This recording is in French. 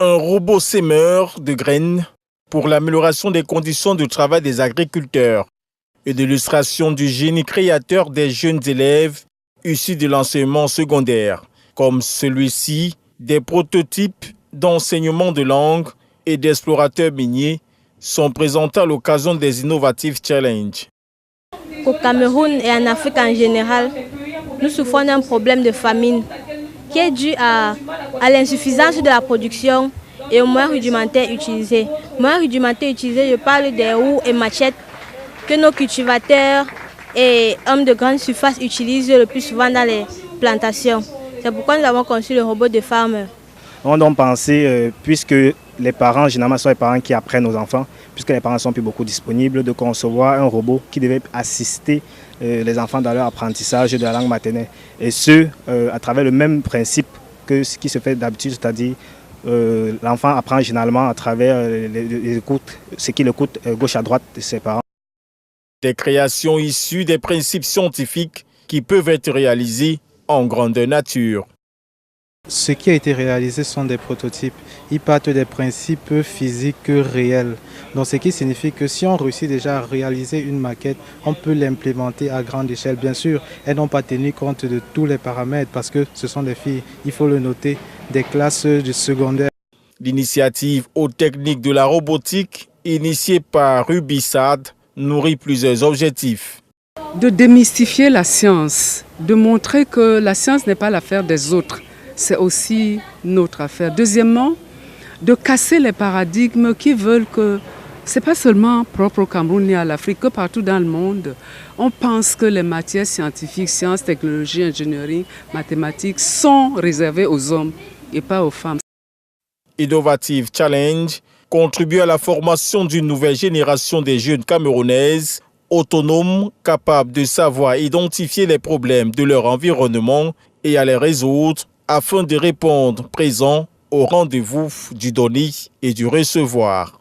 Un robot sémeur de graines pour l'amélioration des conditions de travail des agriculteurs et de l'illustration du génie créateur des jeunes élèves issus de l'enseignement secondaire, comme celui-ci, des prototypes d'enseignement de langue et d'explorateurs miniers sont présentés à l'occasion des Innovative Challenge. Au Cameroun et en Afrique en général, nous souffrons d'un problème de famine qui est dû à l'insuffisance de la production et aux moyens rudimentaires utilisés. Moyens rudimentaires utilisés, je parle des roues et machettes que nos cultivateurs et hommes de grande surface utilisent le plus souvent dans les plantations. C'est pourquoi nous avons conçu le robot de farmer. On a donc pensé, puisque les parents, généralement, sont les parents qui apprennent aux enfants, puisque les parents ne sont plus beaucoup disponibles, de concevoir un robot qui devait assister les enfants dans leur apprentissage de la langue maternelle. Et ce, à travers le même principe que ce qui se fait d'habitude, c'est-à-dire l'enfant apprend généralement à travers ce qu'il écoute gauche à droite de ses parents. Des créations issues des principes scientifiques qui peuvent être réalisées en grandeur nature. Ce qui a été réalisé sont des prototypes. Ils partent des principes physiques réels. Donc ce qui signifie que si on réussit déjà à réaliser une maquette, on peut l'implémenter à grande échelle. Bien sûr, elles n'ont pas tenu compte de tous les paramètres parce que ce sont des filles, il faut le noter, des classes du secondaire. L'initiative aux techniques de la robotique, initiée par Rubisad, nourrit plusieurs objectifs. De démystifier la science, de montrer que la science n'est pas l'affaire des autres. C'est aussi notre affaire. Deuxièmement, de casser les paradigmes qui veulent que ce n'est pas seulement propre au Cameroun ni à l'Afrique, que partout dans le monde, on pense que les matières scientifiques, sciences, technologies, ingénierie, mathématiques sont réservées aux hommes et pas aux femmes. Innovative Challenge contribue à la formation d'une nouvelle génération des jeunes camerounaises autonomes, capables de savoir identifier les problèmes de leur environnement et à les résoudre afin de répondre présent au rendez-vous du donner et du recevoir.